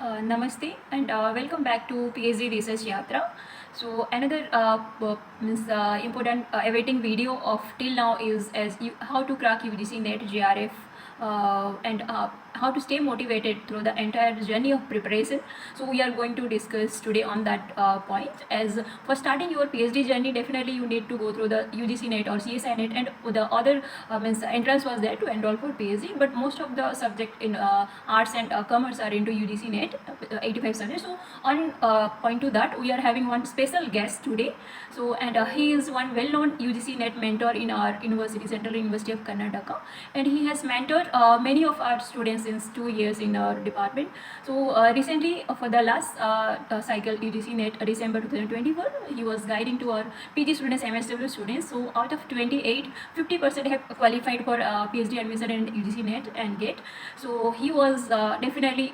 Namaste and welcome back to PhD Research Yaatra. So another important awaiting video of till now is how to crack UGC NET JRF and how to stay motivated through the entire journey of preparation. So we are going to discuss today on that point. As for starting your PhD journey, definitely you need to go through the UGC NET or CSI NET, and the other entrance was there to enroll for PhD. But most of the subject in arts and commerce are into UGC NET, 85 subjects. So on point to that, we are having one special guest today. So and he is one well-known UGC NET mentor in our university, Central University of Karnataka, and he has mentored many of our students since 2 years in our department. So recently, for the last cycle UGC NET December 2024, he was guiding to our PG students, MSW students. So out of 28, 50% have qualified for PhD admission and UGC NET and GET. So he was definitely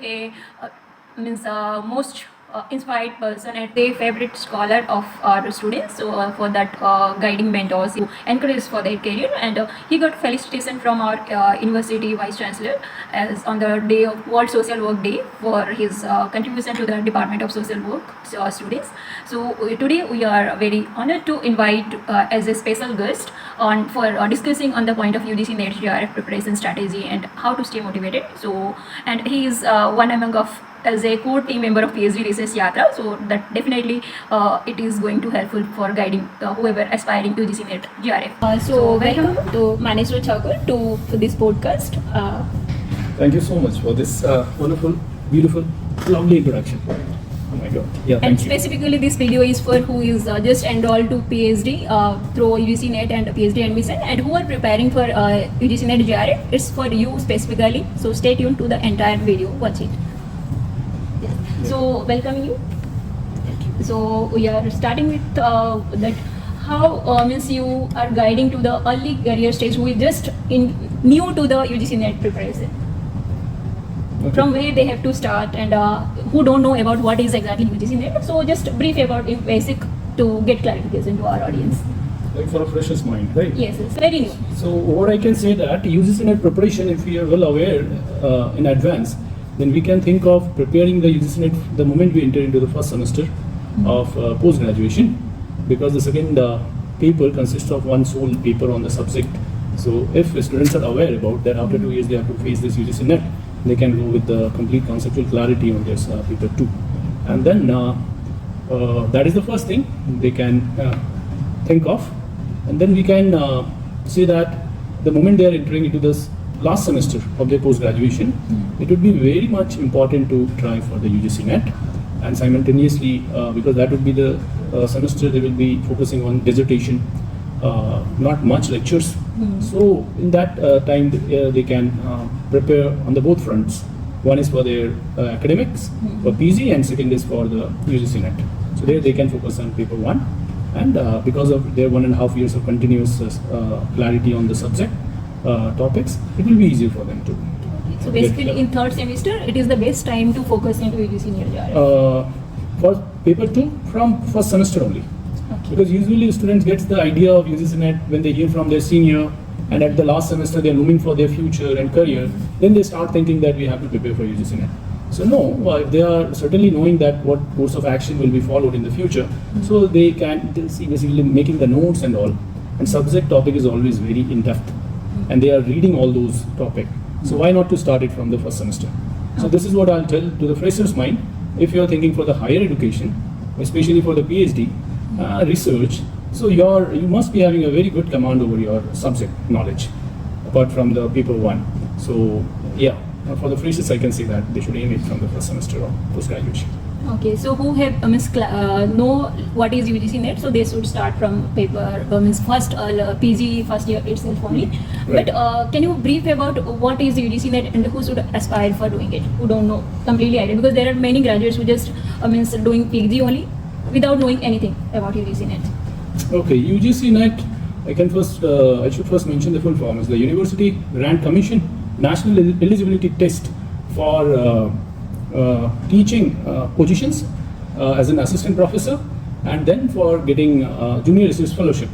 a most inspired person and the favorite scholar of our students. So for that guiding mentors who encouraged for their career, and he got felicitation from our university vice chancellor as on the day of World Social Work Day for his contribution to the Department of Social Work students. So today we are very honored to invite as a special guest on for discussing on the point of UGC NET JRF preparation strategy and how to stay motivated. So and he is one among of as a core team member of PhD Research Yaatra, so that definitely it is going to helpful for guiding whoever aspiring to UGC NET JRF. So welcome to Maan Thakur to this podcast. Thank you so much for this wonderful, beautiful, lovely introduction. Oh my God. Yeah, and thank you. specifically this video is for who is just enrolled to PhD through UGC NET and PhD admission, and who are preparing for UGC NET JRF. It's for you specifically, so stay tuned to the entire video, watch it. So welcoming you. So we are starting with that how means you are guiding to the early career stage who is just new to the UGC NET preparation. Okay. From where they have to start, and who don't know about what is exactly UGC NET. So just brief about it, basic to get clarification to our audience. Like for a fresher's mind, right? Yes, it's very new. So what I can say that UGC NET preparation, if we are well aware in advance, then we can think of preparing the UGC NET the moment we enter into the first semester of post-graduation, because the second paper consists of one sole paper on the subject. So if the students are aware about that after 2 years they have to face this UGC NET, they can go with the complete conceptual clarity on this paper 2. And then that is the first thing they can think of. And then we can say that the moment they are entering into this last semester of their post-graduation, it would be very much important to try for the UGC NET, and simultaneously, because that would be the semester they will be focusing on dissertation, not much lectures. So in that time they can prepare on the both fronts. One is for their academics, for PG, and second is for the UGC NET. So there they can focus on paper 1, and because of their 1.5 years of continuous clarity on the subject topics, it will be easier for them to. So basically, in third semester, it is the best time to focus into UGC NET JRF. For paper 2 from first semester only, because usually students get the idea of UGC NET when they hear from their senior, and at the last semester they are looming for their future and career. Then they start thinking that we have to prepare for UGC NET. So no, they are certainly knowing that what course of action will be followed in the future. So they can see basically making the notes and all, and subject topic is always very in depth, and they are reading all those topics. So why not to start it from the first semester? So this is what I'll tell to the fresher's mind. If you are thinking for the higher education, especially for the PhD research, so you must be having a very good command over your subject knowledge, apart from the paper 1. So yeah, for the freshers I can say that they should aim it from the first semester of post-graduation. Okay, so who have know what is UGC NET, so they should start from paper first PG first year itself only. Right. But can you brief about what is UGC NET and who should aspire for doing it? Who don't know completely idea, because there are many graduates who just doing PG only without knowing anything about UGC NET. Okay, UGC NET. I should first mention the full form is the University Grant Commission National Eligibility Test for teaching positions as an assistant professor, and then for getting junior research fellowship.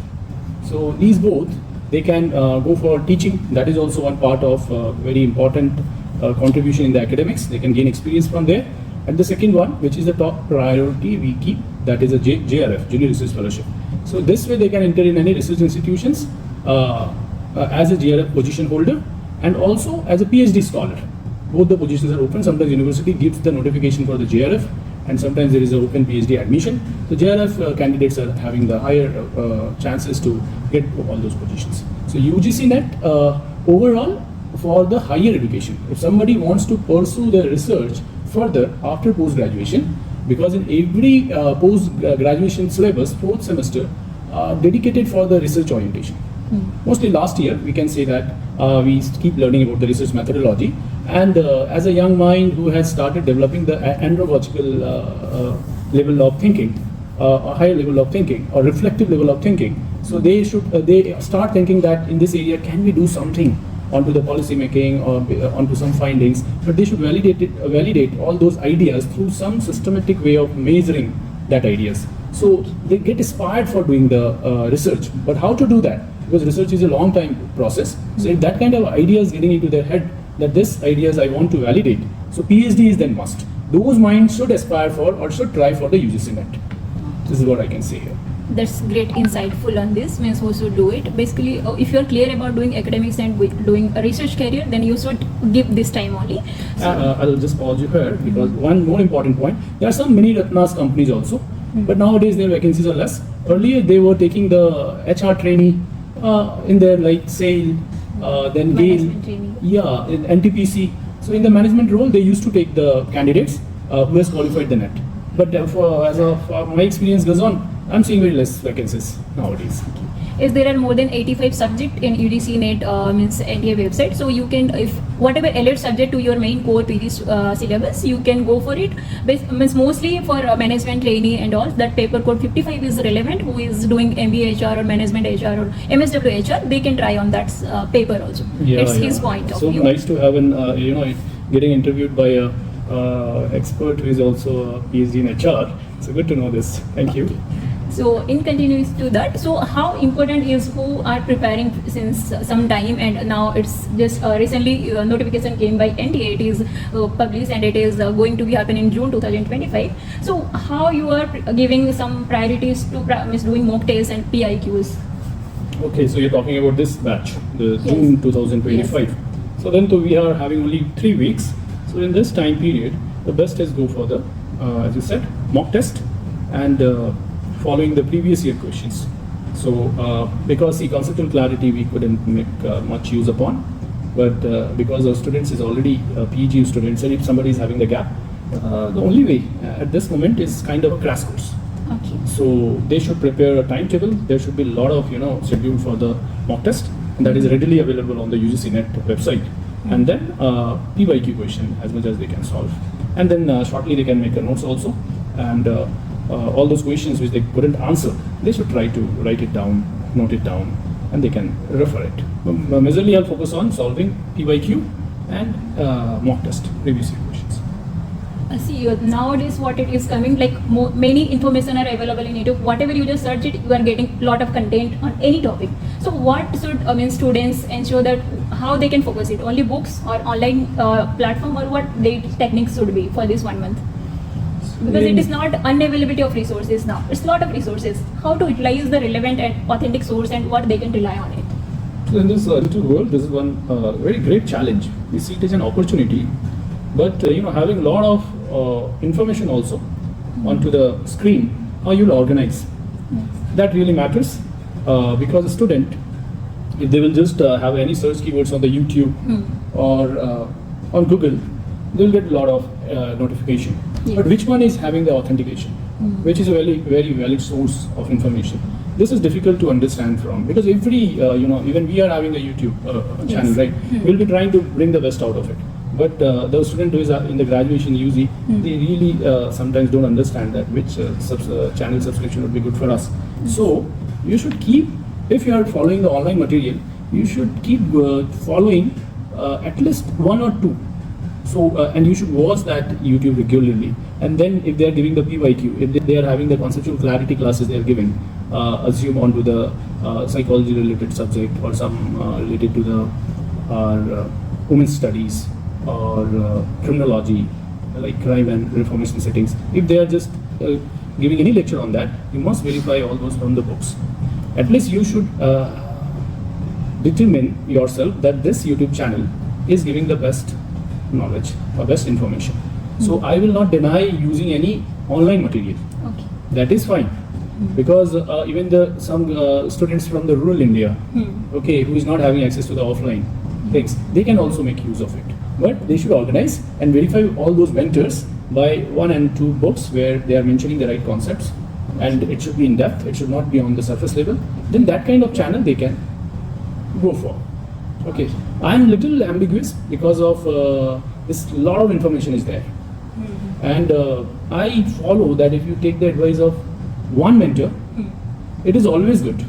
So these both, they can go for teaching. That is also one part of very important contribution in the academics. They can gain experience from there. And the second one, which is the top priority we keep, that is a JRF, Junior Research Fellowship. So this way they can enter in any research institutions as a JRF position holder and also as a PhD scholar. Both the positions are open. Sometimes university gives the notification for the JRF and sometimes there is an open PhD admission. So JRF candidates are having the higher chances to get all those positions. So UGC NET overall for the higher education. If somebody wants to pursue their research further after post-graduation, because in every post-graduation syllabus, 4th semester, dedicated for the research orientation. Mostly last year, we can say that we keep learning about the research methodology. And as a young mind who has started developing the andragogical level of thinking, a higher level of thinking or reflective level of thinking, so they start thinking that in this area, can we do something onto the policy making or onto some findings, but they should validate all those ideas through some systematic way of measuring that ideas. So they get inspired for doing the research. But how to do that? Because research is a long time process. So if that kind of ideas getting into their head, that this ideas I want to validate, so PhD is then must. Those minds should aspire for or should try for the UGC NET. This is what I can say here. That's great, insightful on this. Means who should do it. Basically, if you're clear about doing academics and doing a research career, then you should give this time only. So, I'll just pause you here because one more important point. There are some mini Ratnas companies also, but nowadays their vacancies are less. Earlier they were taking the HR trainee in their like sale, then Gale, yeah, in NTPC. So in the management role, they used to take the candidates who has qualified the NET. But as my experience goes on, I'm seeing very less vacancies nowadays. Is there are more than 85 subjects in UGC NET means NTA website, so you can, if whatever allied subject to your main core PG syllabus, you can go for it. Means mostly for management trainee and all, that paper code 55 is relevant. Who is doing MBA HR or management HR or MSW HR, they can try on that paper also. Yeah, it's his point of so view. Nice to have an getting interviewed by a expert who is also a PhD in HR. So good to know this. Thank you. So in continuous to that, so how important is who are preparing since some time, and now it's just recently notification came by NTA, it is published and it is going to be happen in June 2025. So how you are giving some priorities to doing mock tests and PIQs? Okay, so you're talking about this batch, the Yes. June 2025. Yes. So then we are having only 3 weeks. So in this time period, the best is go for the, as you said, mock test and following the previous year questions. So because the conceptual clarity we couldn't make much use upon, but because our students is already PG students, and if somebody is having the gap, the only way at this moment is kind of a crash course. Okay. So they should prepare a timetable. There should be a lot of schedule for the mock test, and that is readily available on the UGC NET website. And then PYQ question as much as they can solve, and then shortly they can make a notes also, and all those questions which they couldn't answer, they should try to write it down, note it down, and they can refer it. Majorly I'll focus on solving PYQ and mock test, previous year questions. See, nowadays what it is coming, like many information are available in YouTube. Whatever you just search it, you are getting lot of content on any topic. So what should students ensure that how they can focus it? Only books or online platform, or what their techniques should be for this 1 month? Because it is not unavailability of resources now. It's a lot of resources. How to utilize the relevant and authentic source and what they can rely on it. So in this little world, this is one very great challenge. We see it as an opportunity, but having a lot of information also onto the screen, how you'll organize. That really matters because a student, if they will just have any search keywords on the YouTube or on Google, they'll get a lot of notification. Yeah. But which one is having the authentication? Which is a very, very valid source of information? This is difficult to understand from, because every, even we are having a YouTube channel, Yes. right? We'll be trying to bring the best out of it. But the student who is in the graduation UG, they really sometimes don't understand that which channel subscription would be good for us. So you should keep, if you are following the online material, you should keep following at least 1 or 2. So and you should watch that YouTube regularly. And then if they are giving the PYQ, if they are having the conceptual clarity classes they are giving, assume onto the psychology related subject or some related to the women's studies or criminology, like crime and reformation settings. If they are just giving any lecture on that, you must verify all those from the books. At least you should determine yourself that this YouTube channel is giving the best knowledge or best information. So I will not deny using any online material. Okay. That is fine, because even some students from the rural India, okay, who is not having access to the offline things, they can also make use of it. But they should organize and verify all those mentors by 1 and 2 books where they are mentioning the right concepts, and it should be in depth. It should not be on the surface level. Then that kind of channel they can go for. Okay, I'm little ambiguous because of this lot of information is there, and I follow that if you take the advice of one mentor, it is always good,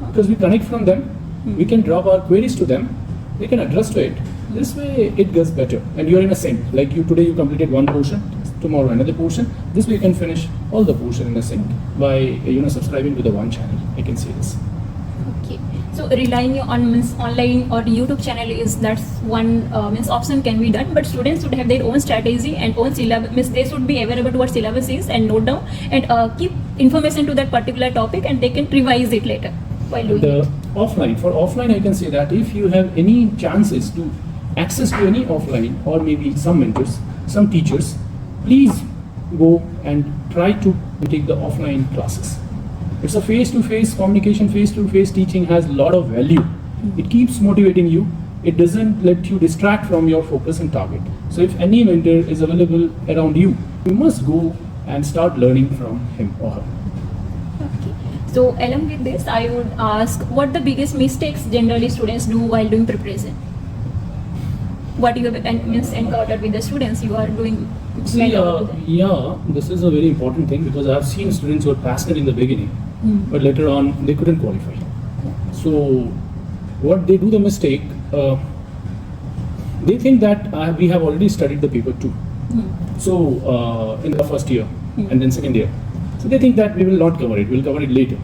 because we connect from them, we can drop our queries to them, they can address to it. This way it goes better, and you're in a sync. Like today you completed one portion, tomorrow another portion. This way you can finish all the portion in a sync by subscribing to the one channel. I can say this. Okay. So relying on online or YouTube channel is that's one option can be done, but students should have their own strategy and own syllabus. They should be aware about what syllabus is and note down and keep information to that particular topic, and they can revise it later while doing it. For offline, I can say that if you have any chances to access to any offline or maybe some mentors, some teachers, please go and try to take the offline classes. It's a face-to-face communication, face-to-face teaching has a lot of value. It keeps motivating you. It doesn't let you distract from your focus and target. So if any mentor is available around you, you must go and start learning from him or her. Okay. So along with this, I would ask what the biggest mistakes generally students do while doing preparation. What you have encountered with the students you are doing? See, this is a very important thing, because I have seen students who are passionate in the beginning, but later on they couldn't qualify. So what they do the mistake, they think that we have already studied the paper 2. So in the first year and then second year. So they think that we will not cover it, we will cover it later.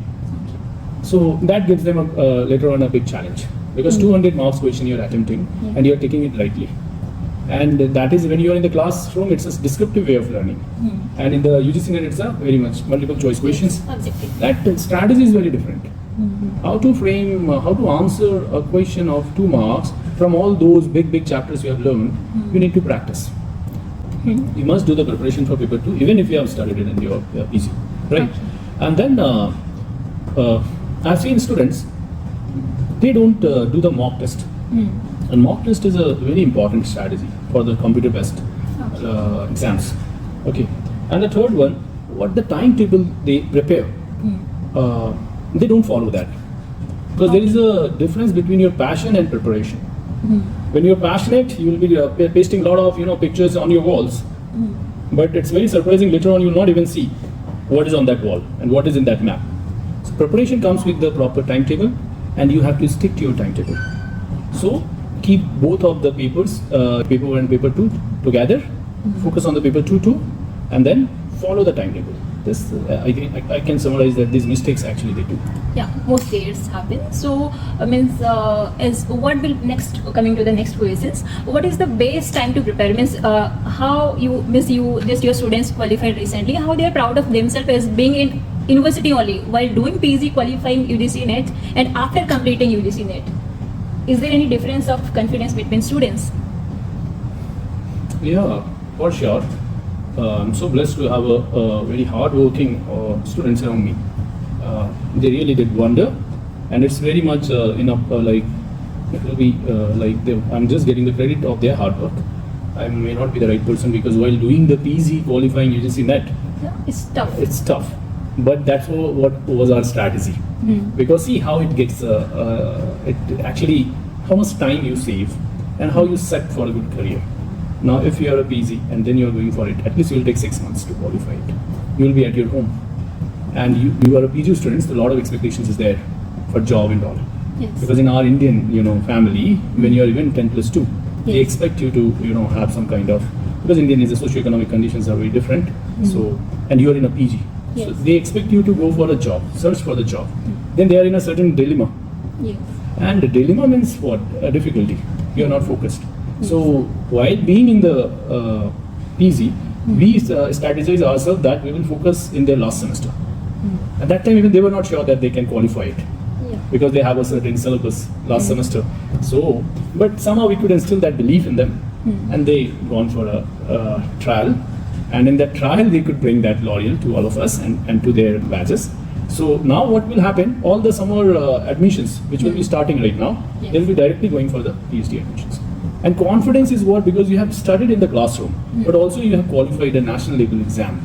So that gives them later on a big challenge, because 200 marks question you are attempting and you are taking it lightly. And that is when you are in the classroom, it's a descriptive way of learning. And in the UGC NET, it's a very much multiple choice questions. That strategy is very different. How to frame, how to answer a question of 2 marks from all those big chapters you have learned, you need to practice. You must do the preparation for paper 2, even if you have studied it and you are easy, right? And then I've seen students, they don't do the mock test. And mock test is a very important strategy for the computer-based exams. Okay. And the third one, what the timetable they prepare, they don't follow that, because there is a difference between your passion and preparation. When you're passionate, you will be pasting a lot of pictures on your walls, but it's very surprising later on you will not even see what is on that wall and what is in that map. So preparation comes with the proper timetable, and you have to stick to your timetable. So keep both of the papers, paper 1 and paper 2 together, focus on the paper 2 too, and then follow the timetable. This I can summarize that these mistakes actually they do. Yeah, mostly it's happened. So as what will next, coming to the next questions, what is the best time to prepare? How your students qualified recently, how they are proud of themselves as being in university only while doing PG qualifying UGC NET and after completing UGC NET. Is there any difference of confidence between students? Yeah, for sure. I'm so blessed to have a very hard-working students around me. They really did wonder, and it's very much like it will be I'm just getting the credit of their hard work. I may not be the right person, because while doing the PG qualifying UGC NET, it's tough. It's tough, but that's what was our strategy. Because see how it gets, it actually how much time you save and how you set for a good career. Now, if you are a PG and then you are going for it, at least you will take 6 months to qualify it. You will be at your home, and you are a PG student. A lot of expectations is there for job and all. Yes. Because in our Indian, family, when you are even 10+2, they expect you to, have some kind of, because Indian is the socio-economic conditions are very different. So, and you are in a PG. Yes. So they expect you to go for a job, search for the job. Then they are in a certain dilemma. Yes. And the dilemma means what? A difficulty. You are not focused. So while being in the PG, we strategize ourselves that we will focus in their last semester. At that time, even they were not sure that they can qualify it because they have a certain syllabus last semester. So, but somehow we could instill that belief in them, and they gone for a trial. And in that trial, they could bring that laurel to all of us and to their batches. So now what will happen, all the summer admissions, which will be starting right now, they'll be directly going for the PhD admissions. And confidence is what, because you have studied in the classroom, but also you have qualified a national level exam.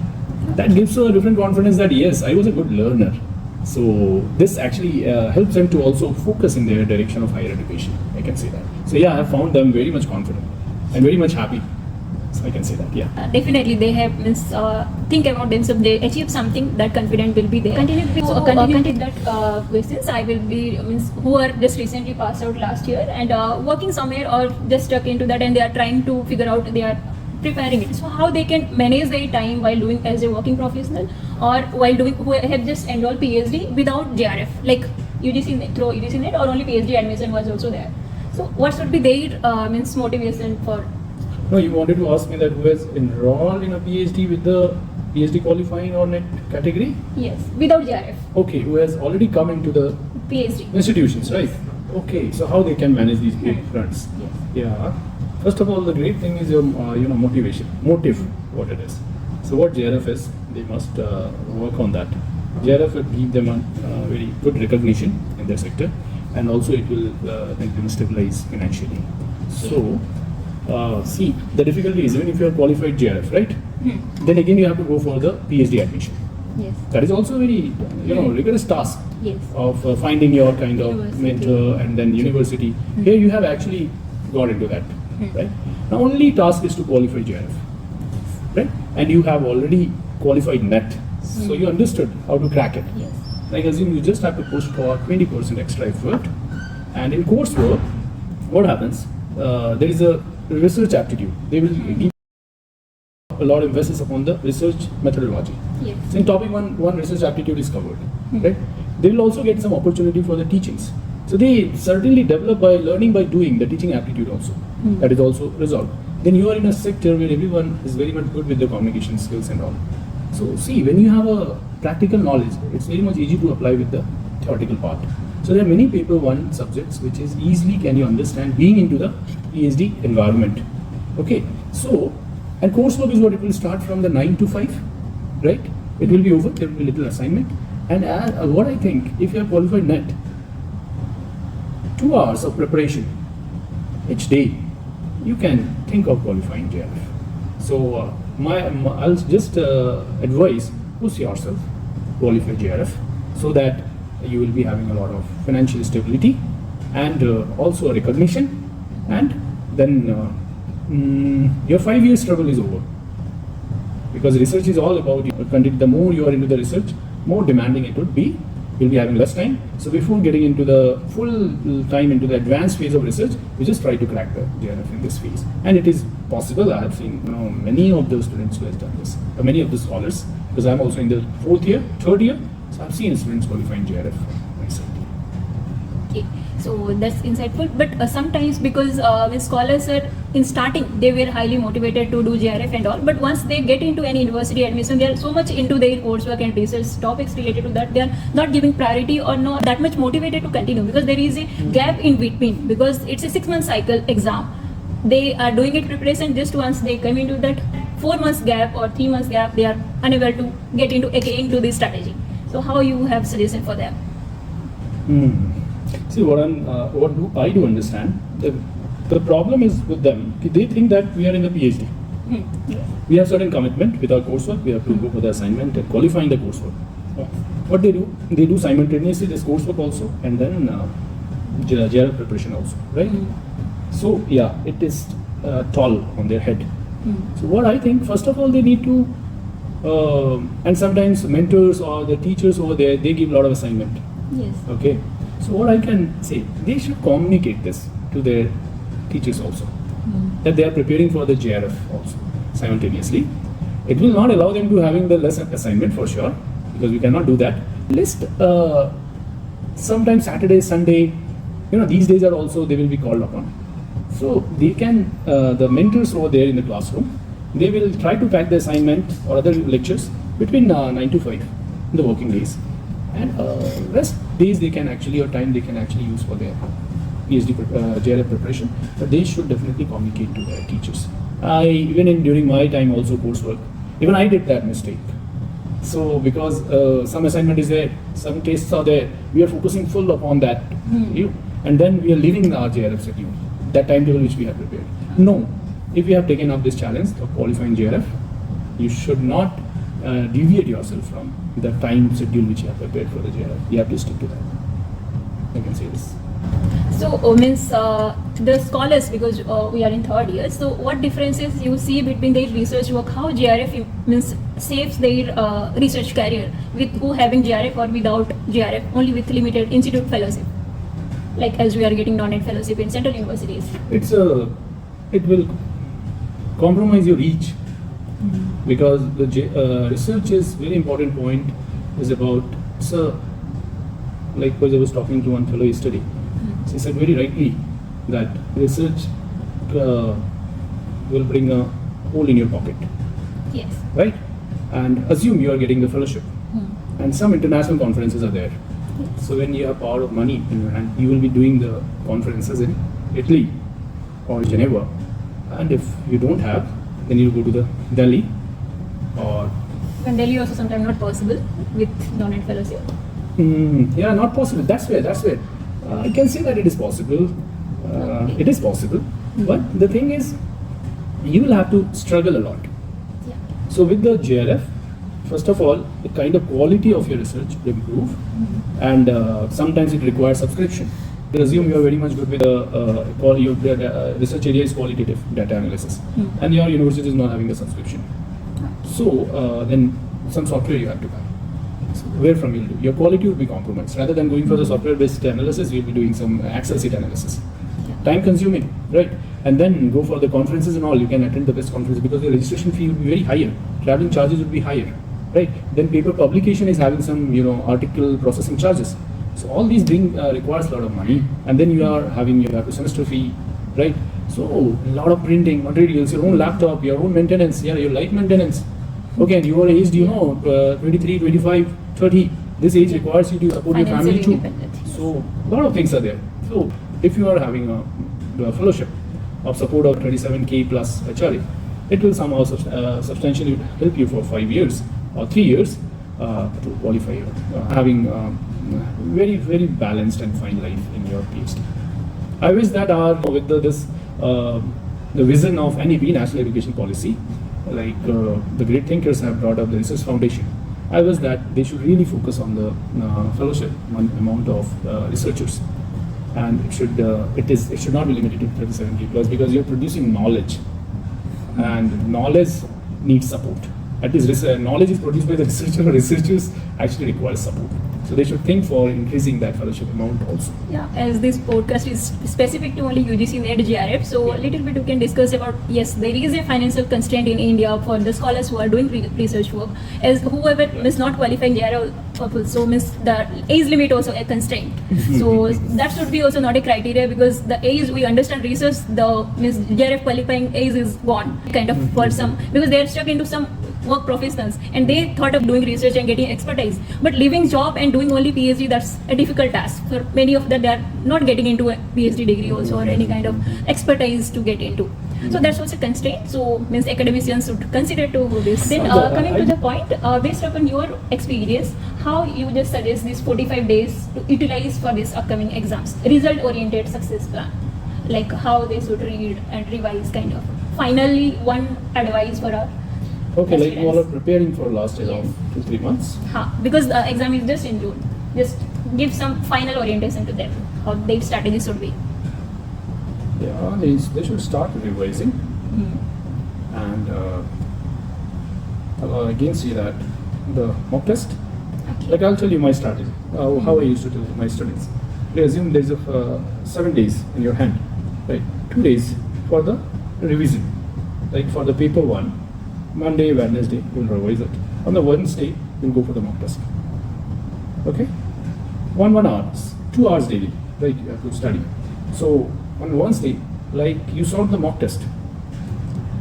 That gives a different confidence that yes, I was a good learner. So this actually helps them to also focus in their direction of higher education, I can say that. So yeah, I have found them very much confident and very much happy. So I can say that, yeah. Definitely, they have think about themselves. They achieve something, that confidence will be there. Continue with that questions. I will be who are just recently passed out last year and working somewhere or just stuck into that, and they are trying to figure out, they are preparing it. So how they can manage their time while doing as a working professional, or while doing, who have just enrolled PhD without JRF, like UGC through UGC NET, or only PhD admission was also there. So what should be their motivation for? No, you wanted to ask me that who has enrolled in a PhD with the PhD qualifying or NET category? Yes, without JRF. Okay, who has already come into the PhD institutions, right? Okay, so how they can manage these big fronts? Yes. Yeah. First of all, the great thing is your motivation, motive, what it is. So what JRF is, they must work on that. JRF will give them a very good recognition in their sector, and also it will make them stabilize financially. So. See, the difficulty is, even if you are qualified JRF, right? Then again you have to go for the PhD admission. Yes. That is also a very rigorous task of finding your kind of mentor and then university. Here you have actually got into that, right? Now only task is to qualify JRF, right? And you have already qualified NET, so you understood how to crack it. Yes. Like assume you just have to push for 20% extra effort, and in coursework, what happens? There is a research aptitude. They will give a lot of emphasis upon the research methodology. Yes. So in topic one research aptitude is covered, right? They will also get some opportunity for the teachings. So they certainly develop by learning by doing, the teaching aptitude also. That is also resolved. Then you are in a sector where everyone is very much good with the communication skills and all. So see, when you have a practical knowledge, it's very much easy to apply with the theoretical part. So there are many paper one subjects which is easily can you understand being into the PhD environment. Okay, so, and coursework is what it will start from the 9 to 5, right? It will be over, there will be little assignment. And what I think, if you have qualified NET, 2 hours of preparation each day, you can think of qualifying JRF. So I'll just advise, push yourself, qualify JRF, so that you will be having a lot of financial stability and also recognition, and then your 5 years struggle is over, because research is all about the more you are into the research, more demanding it would be. You'll be having less time. So before getting into the full time into the advanced phase of research, we just try to crack the JRF in this phase, and it is possible. I have seen many of those students who have done this, many of the scholars, because I'm also in the 4th year, 3rd year. So I've seen students qualifying JRF myself. Okay, so that's insightful. But sometimes, because when scholars are in starting, they were highly motivated to do JRF and all. But once they get into any university admission, they are so much into their coursework and research topics related to that, they are not giving priority or not that much motivated to continue, because there is a gap in between, because it's a 6-month cycle exam. They are doing it preparation, just once they come into that 4 months gap or 3 months gap, they are unable to get into again to this strategy. So how you have suggestion for them? See, what do I do understand? The problem is with them, they think that we are in the PhD. We have certain commitment with our coursework, we have to go for the assignment and qualifying the coursework. What they do simultaneously this coursework also, and then JRF preparation also, right? So yeah, it is tall on their head. So what I think, first of all, they need to, and sometimes mentors or the teachers over there, they give a lot of assignment. Yes. Okay. So what I can say, they should communicate this to their teachers also, that they are preparing for the JRF also simultaneously. It will not allow them to having the lesson assignment for sure, because we cannot do that. List sometimes Saturday, Sunday, these days are also they will be called upon. So they can, the mentors over there in the classroom, they will try to pack the assignment or other lectures between 9 to 5 in the working days, and rest days they can actually, or time they can actually use for their PhD JRF preparation. But they should definitely communicate to their teachers. Even during my time also coursework, even I did that mistake. So because some assignment is there, some tests are there, we are focusing full upon that, and then we are leaving our JRF schedule, that timetable which we have prepared. No, if you have taken up this challenge of qualifying JRF, you should not deviate yourself from the time schedule which you have prepared for the JRF. You have to stick to that. I can say this. So means the scholars, because we are in third year, so what differences you see between their research work, how JRF means saves their research career with who having JRF or without JRF, only with limited institute fellowship, like as we are getting non-net fellowship in central universities? It will compromise your reach, because the research is very important point. Is about, so like I was talking to one fellow yesterday. He said very rightly that research will bring a hole in your pocket. Yes. Right? And assume you are getting the fellowship, and some international conferences are there. Yes. So when you have power of money in your hand, you will be doing the conferences in Italy or Geneva. And if you don't have, then you go to the Delhi or. And Delhi also sometimes not possible with non-net fellowship. Yeah, not possible. That's where. I can say that it is possible. It is possible. But the thing is, you will have to struggle a lot. Yeah. So with the JRF, first of all, the kind of quality of your research will improve, and sometimes it requires subscription. They assume you are very much good with your research area is qualitative data analysis, and your university is not having a subscription. So then some software you have to buy. So where from you'll do? Your quality will be compromised. Rather than going for the software-based analysis, you'll be doing some Excel sheet analysis. Time consuming, right? And then go for the conferences and all. You can attend the best conferences because the registration fee will be very higher. Traveling charges will be higher, right? Then paper publication is having some, article processing charges. So all these requires a lot of money. And then you have a semester fee, right? So a lot of printing, materials, your own laptop, your own maintenance, your light maintenance. Okay, and you are aged, 23, 25, 30. This age requires you to support your family too. So a lot of things are there. So if you are having a fellowship of support of 27K plus HRA, it will somehow substantially help you for 5 years or 3 years to qualify you, having very, very balanced and fine life in your PhD. I wish that with the vision of NEP, National Education Policy, like the great thinkers have brought up the research foundation, I wish that they should really focus on the fellowship amount of researchers, and it should not be limited to 37K plus, because you're producing knowledge, and knowledge needs support. At least knowledge is produced by the researcher, or researchers actually require support. So they should think for increasing that fellowship amount also. Yeah, as this podcast is specific to only UGC NET JRF, so a little bit we can discuss about, yes, there is a financial constraint in India for the scholars who are doing research work, as whoever is not qualifying JRF, so the age limit also a constraint. So that should be also not a criteria, because the age, we understand research, the JRF qualifying age is gone, kind of for some, because they are stuck into some work professionals and they thought of doing research and getting expertise, but leaving job and doing only PhD, that's a difficult task for many of them. They are not getting into a PhD degree also, or any kind of expertise to get into. So that's also a constraint. So means academicians should consider to this. Then coming to the point, based upon your experience, how you just suggest these 45 days to utilize for these upcoming exams, result oriented success plan, like how they should read and revise, kind of. Finally, one advice for our okay, like you all are preparing for last around 2-3 months. Because the exam is just in June. Just give some final orientation to them, how their strategy should be. Yeah, they should start revising. And I'll again see that the mock test. Okay. Like I'll tell you my strategy, how I used to do my studies. I assume there's 7 days in your hand, right? 2 days for the revision, like for the paper 1. Monday, Wednesday, you'll revise it. On the Wednesday, you'll go for the mock test. Okay? 1 hour, 2 hours daily, right? You have to study. So on Wednesday, like you solve the mock test.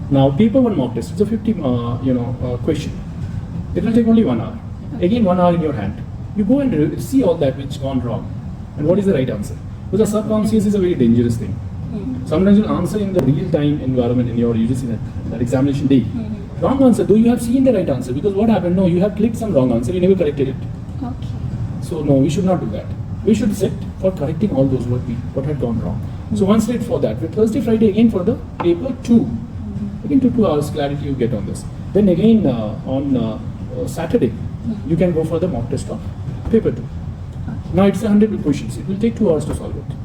Now, paper 1 mock test, it's a 50 question. It will take only 1 hour. Again, 1 hour in your hand. You go and see all that which gone wrong and what is the right answer. Because the subconscious is a very dangerous thing. Sometimes you'll answer in the real-time environment in your UGC NET, that examination day. Wrong answer, though you have seen the right answer. Because what happened? No, you have clicked some wrong answer, you never corrected it. Okay. So no, we should not do that. We should sit for correcting all those what had gone wrong. So one slate for that. With Thursday, Friday again for the paper 2. Again 2 hours clarity you get on this. Then again on Saturday, you can go for the mock test of paper 2. Now it's 100 questions. It will take 2 hours to solve it.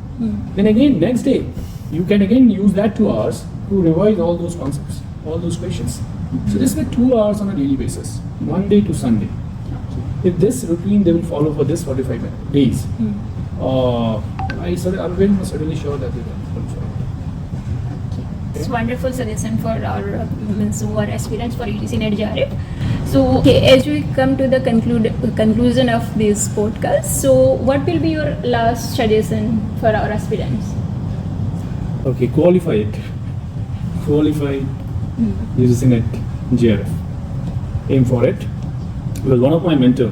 Then again next day, you can again use that 2 hours to revise all those concepts, all those questions. So this is 2 hours on a daily basis, Monday to Sunday. If this routine they will follow for this 45 days, I'm very much certainly sure that they will follow. It's wonderful suggestion for our who are aspirants for UGC NET JRF. So, as we come to the conclusion of this podcast, so what will be your last suggestion for our aspirants? Okay, qualify it. Qualify UGC NET JRF. Aim for it. Because one of my mentor,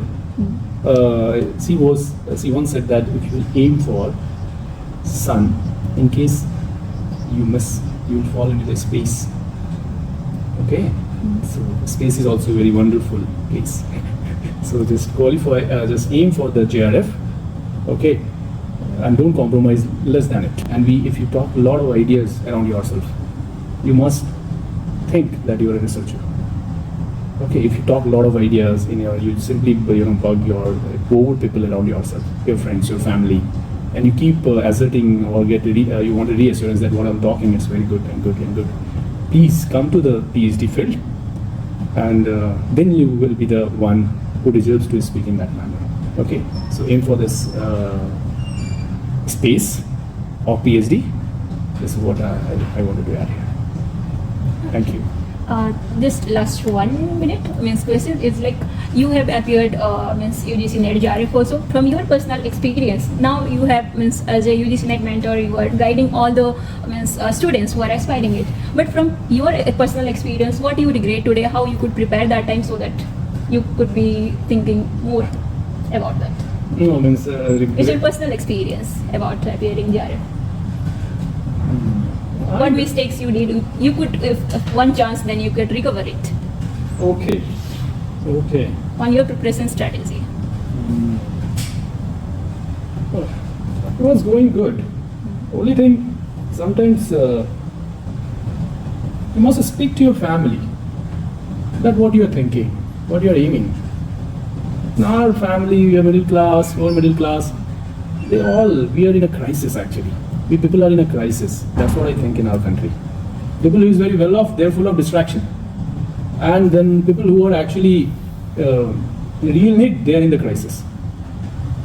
she once said that if you aim for sun, in case you miss, you will fall into the space. Okay, so space is also a very wonderful place. So just qualify, just aim for the JRF. Okay, and don't compromise less than it. And if you talk a lot of ideas around yourself, you must think that you are a researcher. Okay, if you talk a lot of ideas you simply bug your bored people around yourself, your friends, your family, and you keep asserting or you want a reassurance that what I'm talking is very good and good and good. Please come to the PhD field, and then you will be the one who deserves to speak in that manner. Okay, so aim for this space of PhD. This is what I wanted to add here. Thank you. Just last 1 minute question is like you have appeared UGC NET JRF also. From your personal experience, now you have as a UGC NET mentor, you are guiding all the students who are aspiring it. But from your personal experience, what you regret today? How you could prepare that time so that you could be thinking more about that? No, it's your personal experience about appearing JRF. What mistakes you did? You could, if one chance, then you could recover it. Okay. On your preparation strategy. It was going good. Only thing, sometimes you must speak to your family. That what you are thinking, what you are aiming. In our family, we are middle class, lower middle class. We are in a crisis actually. We people are in a crisis. That's what I think in our country. People who is very well off, they're full of distraction. And then people who are actually real need, they're in the crisis.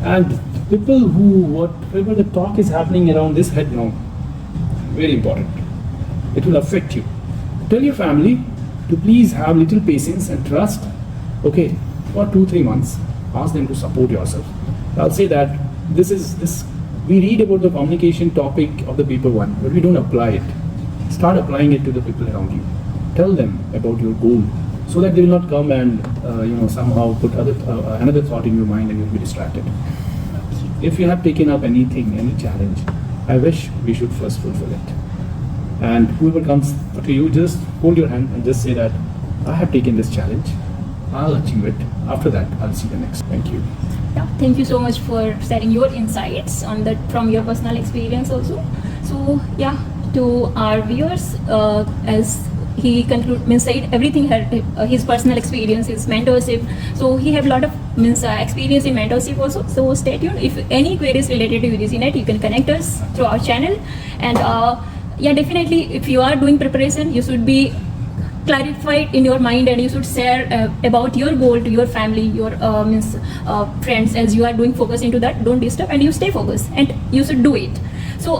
And people whatever the talk is happening around this head now, very important. It will affect you. Tell your family to please have little patience and trust. Okay, for 2-3 months, ask them to support yourself. I'll say that we read about the communication topic of the paper 1, but we don't apply it. Start applying it to the people around you. Tell them about your goal, so that they will not come and somehow put another thought in your mind and you'll be distracted. If you have taken up anything, any challenge, I wish we should first fulfill it. And whoever comes to you, just hold your hand and just say that I have taken this challenge, I'll achieve it. After that, I'll see the next. Thank you. Yeah, thank you so much for sharing your insights on that from your personal experience also. So yeah, to our viewers, as he said everything his personal experience, his mentorship. So he have a lot of experience in mentorship also. So stay tuned. If any queries related to UGC NET, you can connect us through our channel. And yeah, definitely, if you are doing preparation, you should be clarified in your mind, and you should share about your goal to your family, your friends, as you are doing focus into that. Don't disturb, and you stay focused, and you should do it. So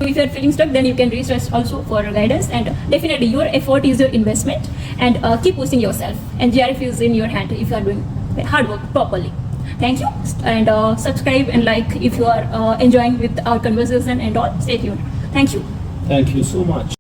if you are feeling stuck, then you can reach us also for guidance, and definitely your effort is your investment, and keep pushing yourself, and JRF is in your hand if you are doing hard work properly. Thank you, and subscribe and like if you are enjoying with our conversation and all. Stay tuned. Thank you. Thank you so much.